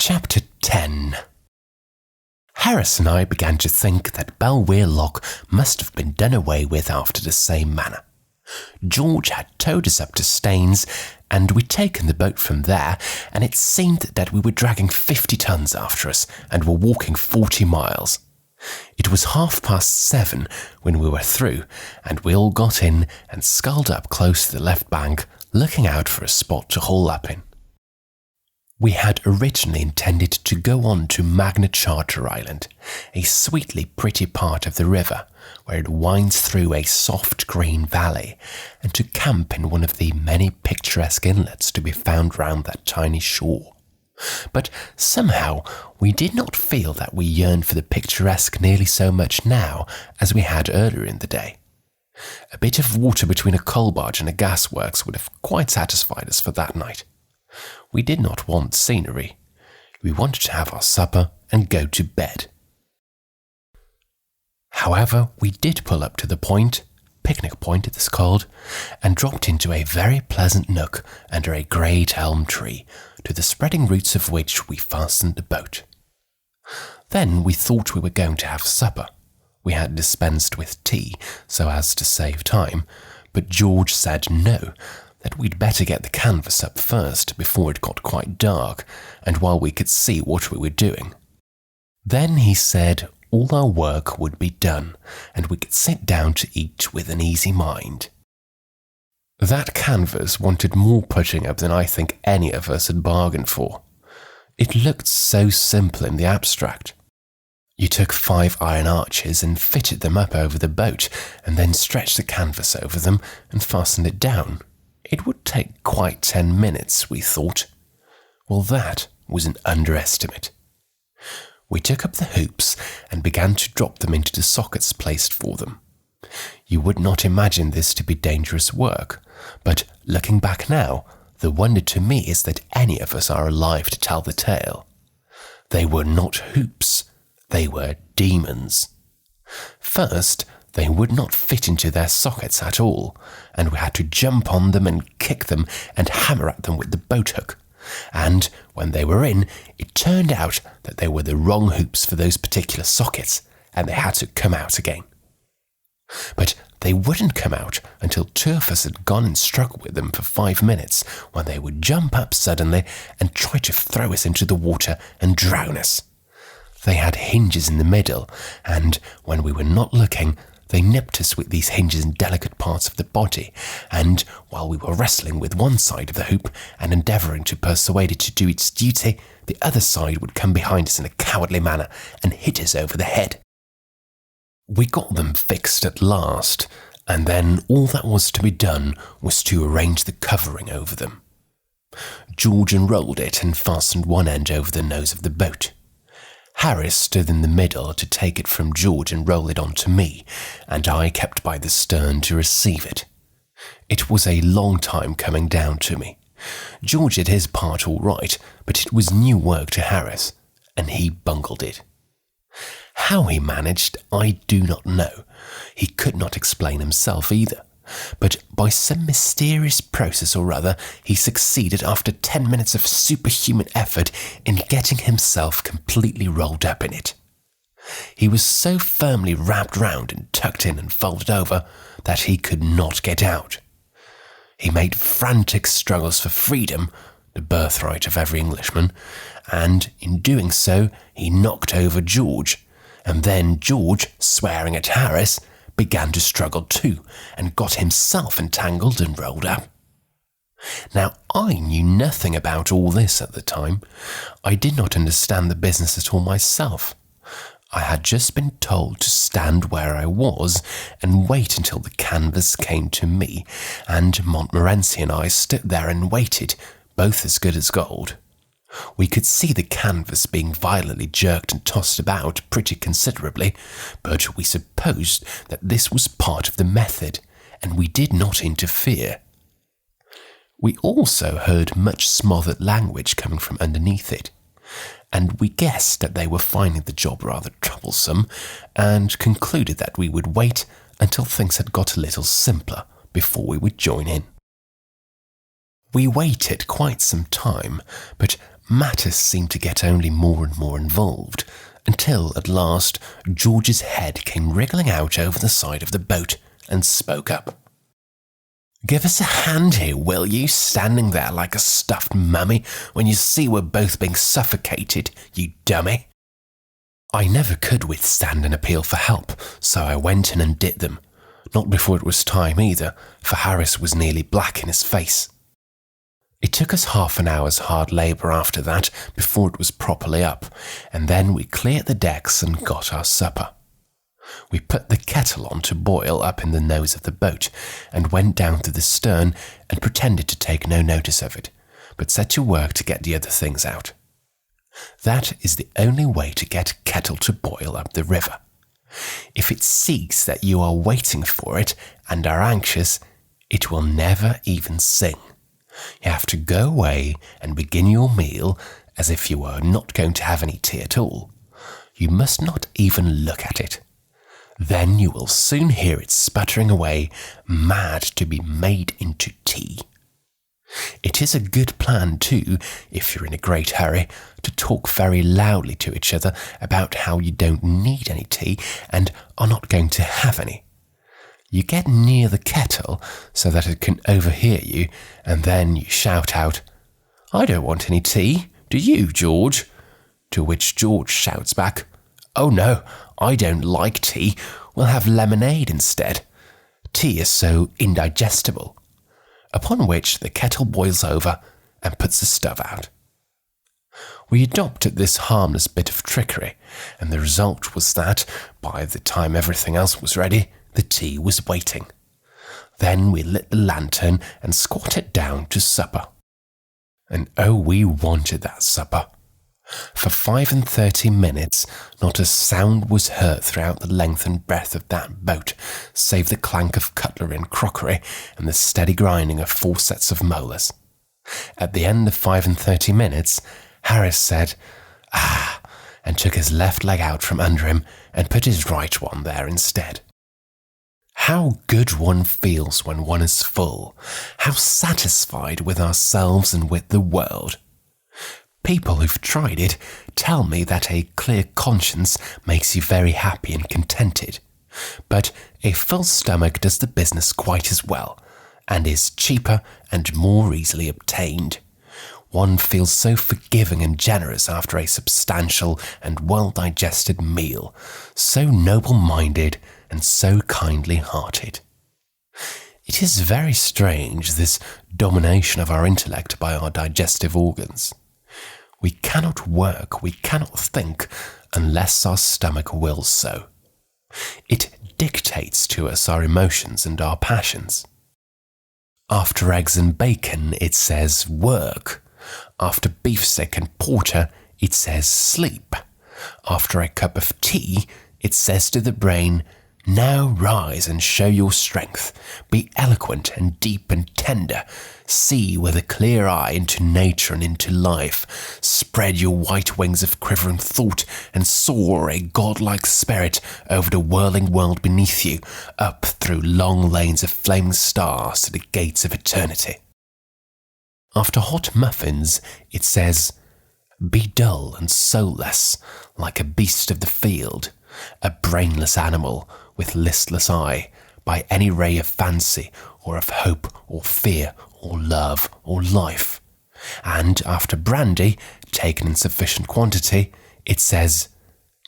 Chapter 10. Harris and I began to think that Belweir Lock must have been done away with after the same manner. George had towed us up to Staines, and we'd taken the boat from there, and it seemed that we were dragging 50 tons after us and were walking 40 miles. It was 7:30 when we were through, and we all got in and sculled up close to the left bank, looking out for a spot to haul up in. We had originally intended to go on to Magna Charta Island, a sweetly pretty part of the river where it winds through a soft green valley, and to camp in one of the many picturesque inlets to be found round that tiny shore. But somehow we did not feel that we yearned for the picturesque nearly so much now as we had earlier in the day. A bit of water between a coal barge and a gasworks would have quite satisfied us for that night. We did not want scenery. We wanted to have our supper and go to bed. However, we did pull up to the point, picnic point it is called, and dropped into a very pleasant nook under a great elm tree, to the spreading roots of which we fastened the boat. Then we thought we were going to have supper. We had dispensed with tea so as to save time, but George said no, that we'd better get the canvas up first before it got quite dark and while we could see what we were doing. Then he said all our work would be done and we could sit down to eat with an easy mind. That canvas wanted more putting up than I think any of us had bargained for. It looked so simple in the abstract. You took 5 iron arches and fitted them up over the boat and then stretched the canvas over them and fastened it down. It would take quite 10 minutes, we thought. Well, that was an underestimate. We took up the hoops and began to drop them into the sockets placed for them. You would not imagine this to be dangerous work, but looking back now, the wonder to me is that any of us are alive to tell the tale. They were not hoops, they were demons. First, they would not fit into their sockets at all, and we had to jump on them and kick them and hammer at them with the boat hook. And when they were in, it turned out that they were the wrong hoops for those particular sockets, and they had to come out again. But they wouldn't come out until 2 of us had gone and struck with them for 5 minutes, when they would jump up suddenly and try to throw us into the water and drown us. They had hinges in the middle, and when we were not looking, they nipped us with these hinges in delicate parts of the body, and while we were wrestling with one side of the hoop and endeavouring to persuade it to do its duty, the other side would come behind us in a cowardly manner and hit us over the head. We got them fixed at last, and then all that was to be done was to arrange the covering over them. George unrolled it and fastened one end over the nose of the boat. Harris stood in the middle to take it from George and roll it onto me, and I kept by the stern to receive it. It was a long time coming down to me. George did his part all right, but it was new work to Harris, and he bungled it. How he managed, I do not know. He could not explain himself either. But by some mysterious process or other, he succeeded after 10 minutes of superhuman effort in getting himself completely rolled up in it. He was so firmly wrapped round and tucked in and folded over that he could not get out. He made frantic struggles for freedom, the birthright of every Englishman, and in doing so he knocked over George, and then George, swearing at Harris, began to struggle too, and got himself entangled and rolled up. Now, I knew nothing about all this at the time. I did not understand the business at all myself. I had just been told to stand where I was and wait until the canvas came to me, and Montmorency and I stood there and waited, both as good as gold. We could see the canvas being violently jerked and tossed about pretty considerably, but we supposed that this was part of the method, and we did not interfere. We also heard much smothered language coming from underneath it, and we guessed that they were finding the job rather troublesome, and concluded that we would wait until things had got a little simpler before we would join in. We waited quite some time, but matters seemed to get only more and more involved, until at last George's head came wriggling out over the side of the boat and spoke up. "Give us a hand here, will you, standing there like a stuffed mummy when you see we're both being suffocated, you dummy?" I never could withstand an appeal for help, so I went in and did them. Not before it was time either, for Harris was nearly black in his face. It took us half an hour's hard labour after that before it was properly up, and then we cleared the decks and got our supper. We put the kettle on to boil up in the nose of the boat, and went down to the stern and pretended to take no notice of it, but set to work to get the other things out. That is the only way to get a kettle to boil up the river. If it sees that you are waiting for it and are anxious, it will never even sing. You have to go away and begin your meal as if you were not going to have any tea at all. You must not even look at it. Then you will soon hear it sputtering away, mad to be made into tea. It is a good plan too, if you're in a great hurry, to talk very loudly to each other about how you don't need any tea and are not going to have any. You get near the kettle so that it can overhear you, and then you shout out, "I don't want any tea, do you, George?" To which George shouts back, "Oh no, I don't like tea, we'll have lemonade instead. Tea is so indigestible." Upon which the kettle boils over and puts the stove out. We adopted this harmless bit of trickery, and the result was that, by the time everything else was ready, the tea was waiting. Then we lit the lantern and squatted down to supper. And oh, we wanted that supper. For 35 minutes, not a sound was heard throughout the length and breadth of that boat, save the clank of cutlery and crockery and the steady grinding of 4 sets of molars. At the end of 35 minutes, Harris said, "Ah," and took his left leg out from under him and put his right one there instead. How good one feels when one is full, how satisfied with ourselves and with the world. People who've tried it tell me that a clear conscience makes you very happy and contented, but a full stomach does the business quite as well, and is cheaper and more easily obtained. One feels so forgiving and generous after a substantial and well-digested meal, so noble-minded and so kindly-hearted. It is very strange, this domination of our intellect by our digestive organs. We cannot work, we cannot think, unless our stomach wills so. It dictates to us our emotions and our passions. After eggs and bacon, it says work. After beefsteak and porter, it says sleep. After a cup of tea, it says to the brain, "Now rise and show your strength. Be eloquent and deep and tender. See with a clear eye into nature and into life. Spread your white wings of quivering thought and soar a godlike spirit over the whirling world beneath you, up through long lanes of flaming stars to the gates of eternity." After hot muffins, it says, "Be dull and soulless, like a beast of the field, a brainless animal with listless eye, by any ray of fancy or of hope or fear or love or life." And after brandy, taken in sufficient quantity, it says,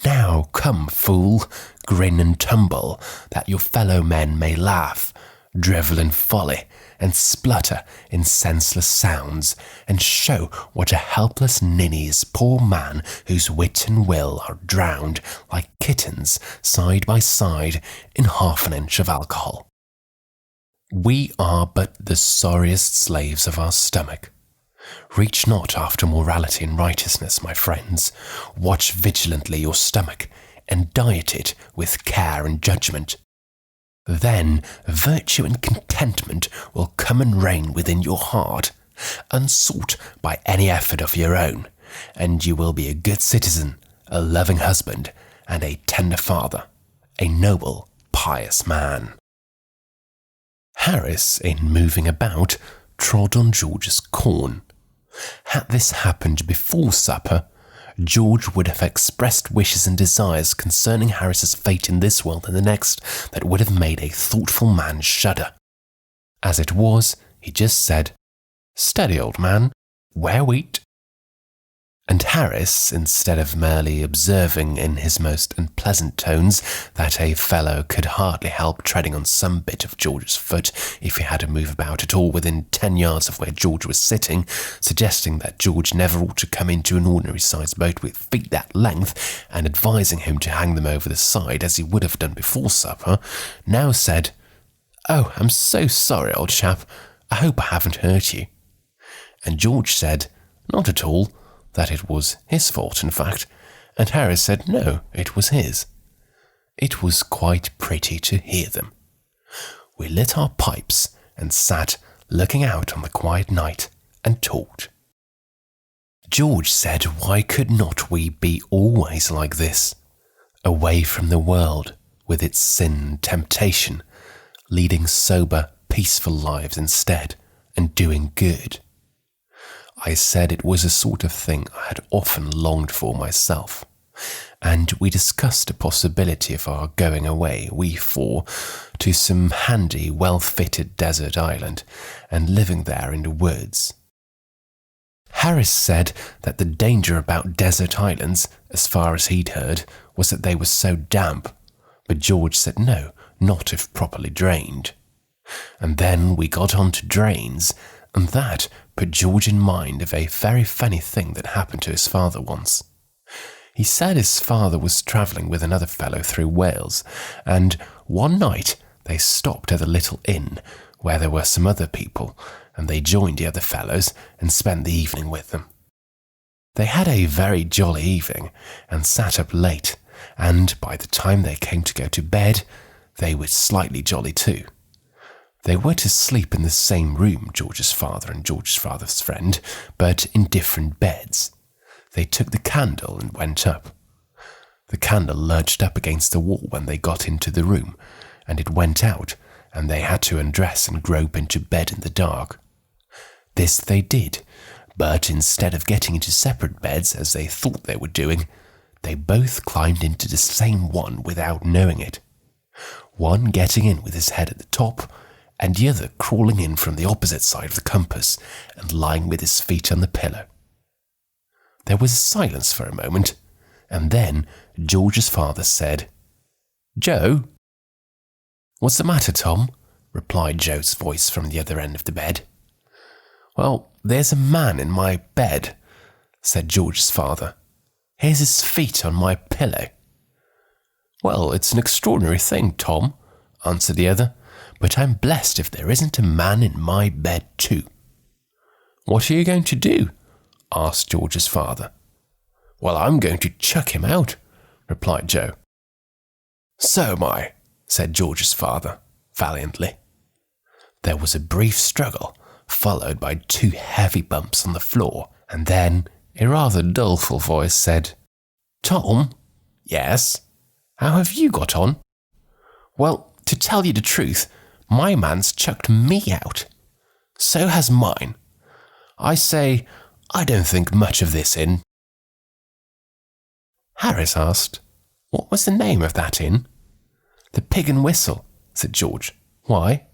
"Now come, fool, grin and tumble, that your fellow men may laugh, drivel in folly, and splutter in senseless sounds, and show what a helpless ninny is poor man whose wit and will are drowned like kittens side by side in half an inch of alcohol." We are but the sorriest slaves of our stomach. Reach not after morality and righteousness, my friends. Watch vigilantly your stomach, and diet it with care and judgment. Then virtue and contentment will come and reign within your heart, unsought by any effort of your own, and you will be a good citizen, a loving husband, and a tender father, a noble, pious man. Harris, in moving about, trod on George's corn. Had this happened before supper, George would have expressed wishes and desires concerning Harris's fate in this world and the next that would have made a thoughtful man shudder. As it was, he just said, "Steady, old man, wear wheat." And Harris, instead of merely observing in his most unpleasant tones that a fellow could hardly help treading on some bit of George's foot if he had to move about at all within 10 yards of where George was sitting, suggesting that George never ought to come into an ordinary-sized boat with feet that length, and advising him to hang them over the side as he would have done before supper, now said, "Oh, I'm so sorry, old chap. I hope I haven't hurt you." And George said, "Not at all," that it was his fault, in fact, and Harris said no, it was his. It was quite pretty to hear them. We lit our pipes and sat looking out on the quiet night and talked. George said, why could not we be always like this, away from the world with its sin and temptation, leading sober, peaceful lives instead, and doing good? I said it was a sort of thing I had often longed for myself, and we discussed the possibility of our going away, we four, to some handy, well-fitted desert island, and living there in the woods. Harris said that the danger about desert islands, as far as he'd heard, was that they were so damp, but George said no, not if properly drained. And then we got on to drains, and that put George in mind of a very funny thing that happened to his father once. He said his father was travelling with another fellow through Wales, and one night they stopped at a little inn where there were some other people, and they joined the other fellows and spent the evening with them. They had a very jolly evening and sat up late, and by the time they came to go to bed, they were slightly jolly too. They were to sleep in the same room, George's father and George's father's friend, but in different beds. They took the candle and went up. The candle lurched up against the wall when they got into the room, and it went out, and they had to undress and grope into bed in the dark. This they did, but instead of getting into separate beds as they thought they were doing, they both climbed into the same one without knowing it. One getting in with his head at the top, and the other crawling in from the opposite side of the compass and lying with his feet on the pillow. There was a silence for a moment, and then George's father said, "Joe?" "What's the matter, Tom?" replied Joe's voice from the other end of the bed. "Well, there's a man in my bed," said George's father. "Here's his feet on my pillow." "Well, it's an extraordinary thing, Tom," answered the other, "but I'm blessed if there isn't a man in my bed too." "What are you going to do?" asked George's father. "Well, I'm going to chuck him out," replied Joe. "So am I," said George's father, valiantly. There was a brief struggle, followed by 2 heavy bumps on the floor, and then a rather doleful voice said, "Tom?" "Yes?" "How have you got on?" "Well, to tell you the truth, my man's chucked me out. So has mine. I say, I don't think much of this inn." Harris asked, "What was the name of that inn?" "The Pig and Whistle," said George. "Why?"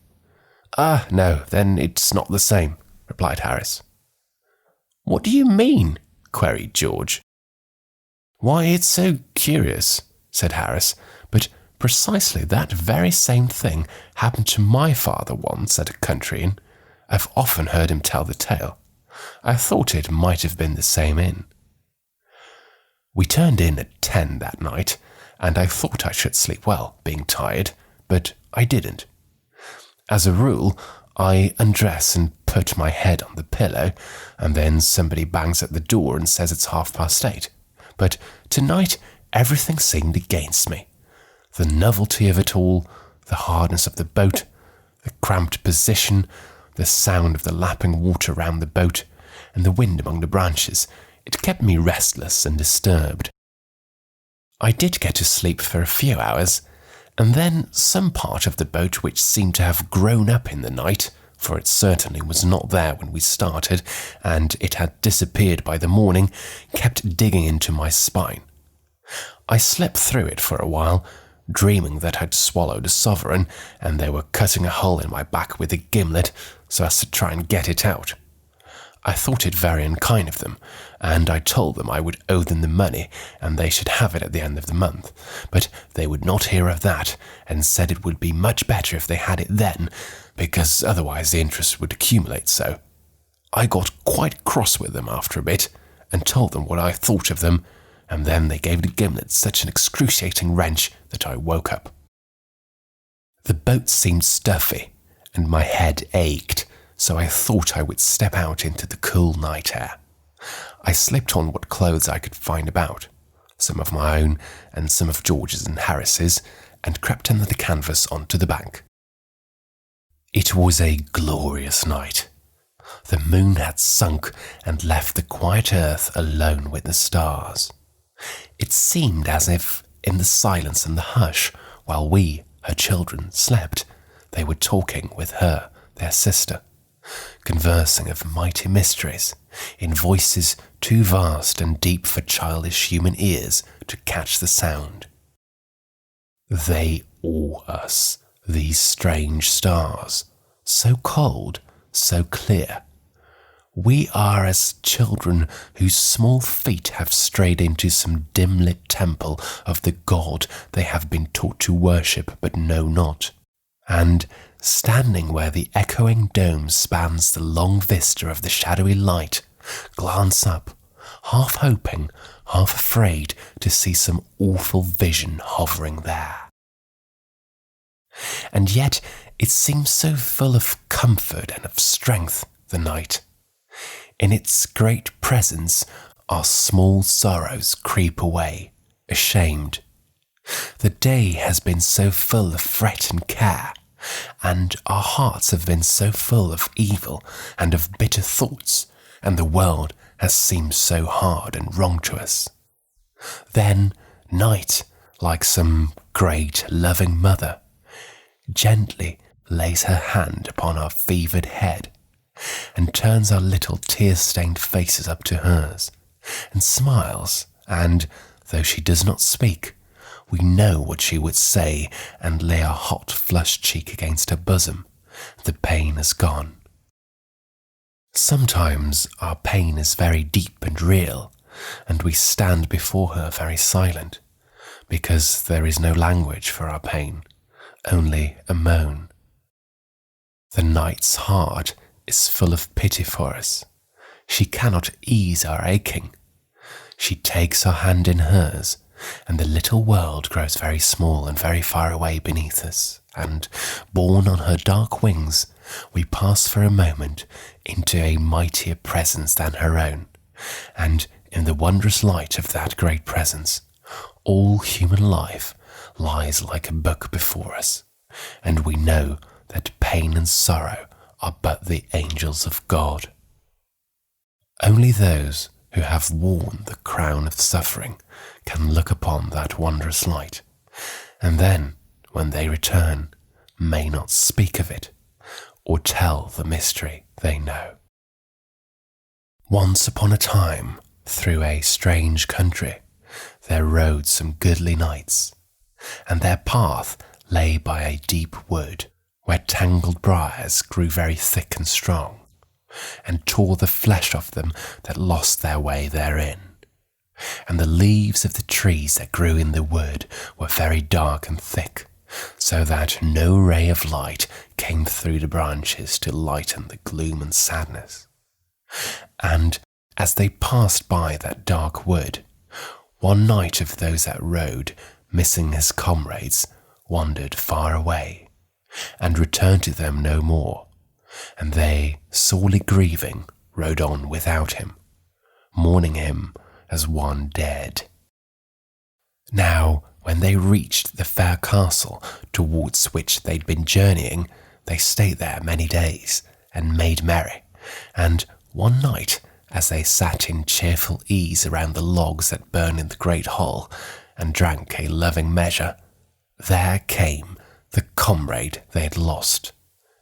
"Ah, no, then it's not the same," replied Harris. "What do you mean?" queried George. "Why, it's so curious," said Harris, "but precisely that very same thing happened to my father once at a country inn. I've often heard him tell the tale. I thought it might have been the same inn." We turned in at 10 that night, and I thought I should sleep well, being tired, but I didn't. As a rule, I undress and put my head on the pillow, and then somebody bangs at the door and says it's 8:30. But tonight, everything seemed against me. The novelty of it all, the hardness of the boat, the cramped position, the sound of the lapping water round the boat, and the wind among the branches, it kept me restless and disturbed. I did get to sleep for a few hours, and then some part of the boat which seemed to have grown up in the night, for it certainly was not there when we started, and it had disappeared by the morning, kept digging into my spine. I slept through it for a while, dreaming that I'd swallowed a sovereign, and they were cutting a hole in my back with a gimlet so as to try and get it out. I thought it very unkind of them, and I told them I would owe them the money and they should have it at the end of the month, but they would not hear of that and said it would be much better if they had it then, because otherwise the interest would accumulate so. I got quite cross with them after a bit and told them what I thought of them, and then they gave the gimlet such an excruciating wrench that I woke up. The boat seemed stuffy and my head ached, so I thought I would step out into the cool night air. I slipped on what clothes I could find about, some of my own and some of George's and Harris's, and crept under the canvas onto the bank. It was a glorious night. The moon had sunk and left the quiet earth alone with the stars. It seemed as if, in the silence and the hush, while we, her children, slept, they were talking with her, their sister, conversing of mighty mysteries, in voices too vast and deep for childish human ears to catch the sound. They awe us, these strange stars, so cold, so clear. We are as children whose small feet have strayed into some dim-lit temple of the God they have been taught to worship but know not, and standing where the echoing dome spans the long vista of the shadowy light, glance up, half hoping, half afraid to see some awful vision hovering there. And yet it seems so full of comfort and of strength, the night. In its great presence our small sorrows creep away, ashamed. The day has been so full of fret and care, and our hearts have been so full of evil and of bitter thoughts, and the world has seemed so hard and wrong to us. Then night, like some great loving mother, gently lays her hand upon our fevered head, and turns our little tear-stained faces up to hers, and smiles, and, though she does not speak, we know what she would say, and lay our hot, flushed cheek against her bosom. The pain is gone. Sometimes our pain is very deep and real, and we stand before her very silent, because there is no language for our pain, only a moan. The night's heart is full of pity for us. She cannot ease our aching. She takes our hand in hers, and the little world grows very small and very far away beneath us, and, borne on her dark wings, we pass for a moment into a mightier presence than her own, and in the wondrous light of that great presence, all human life lies like a book before us, and we know that pain and sorrow are but the angels of God. Only those who have worn the crown of suffering can look upon that wondrous light, and then, when they return, may not speak of it, or tell the mystery they know. Once upon a time, through a strange country, there rode some goodly knights, and their path lay by a deep wood, where tangled briars grew very thick and strong, and tore the flesh off them that lost their way therein. And the leaves of the trees that grew in the wood were very dark and thick, so that no ray of light came through the branches to lighten the gloom and sadness. And as they passed by that dark wood, one knight of those that rode, missing his comrades, wandered far away, and returned to them no more, and they, sorely grieving, rode on without him, mourning him as one dead. Now, when they reached the fair castle towards which they'd been journeying, they stayed there many days, and made merry, and one night, as they sat in cheerful ease around the logs that burned in the great hall, and drank a loving measure, there came the comrade they had lost,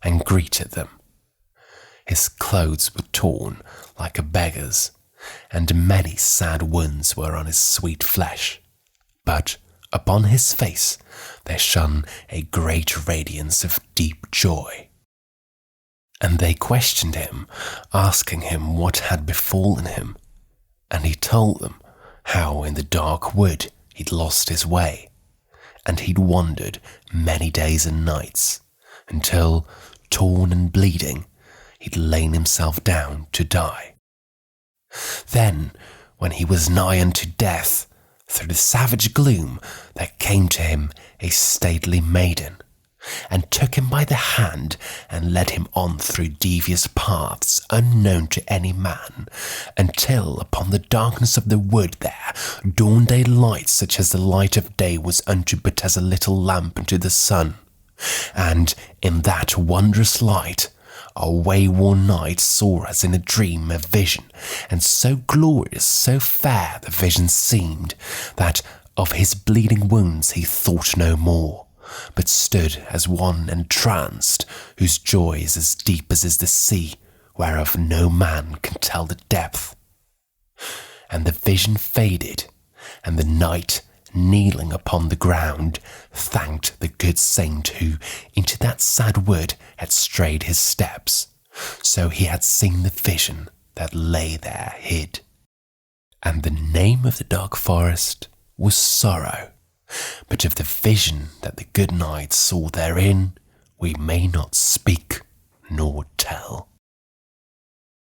and greeted them, His clothes were torn like a beggar's, and many sad wounds were on his sweet flesh. But upon his face there shone a great radiance of deep joy. And they questioned him, asking him what had befallen him. And he told them how in the dark wood he'd lost his way, and he'd wandered many days and nights, until, torn and bleeding, he'd lain himself down to die. Then, when he was nigh unto death, through the savage gloom there came to him a stately maiden, and took him by the hand and led him on through devious paths unknown to any man, until upon the darkness of the wood there dawned a light such as the light of day was unto but as a little lamp unto the sun. And in that wondrous light a wayworn knight saw as in a dream a vision, and so glorious, so fair the vision seemed, that of his bleeding wounds he thought no more, but stood as one entranced, whose joy is as deep as is the sea, whereof no man can tell the depth. And the vision faded, and the knight, kneeling upon the ground, thanked the good saint who into that sad wood had strayed his steps, so he had seen the vision that lay there hid. And the name of the dark forest was Sorrow, but of the vision that the good knight saw therein we may not speak nor tell.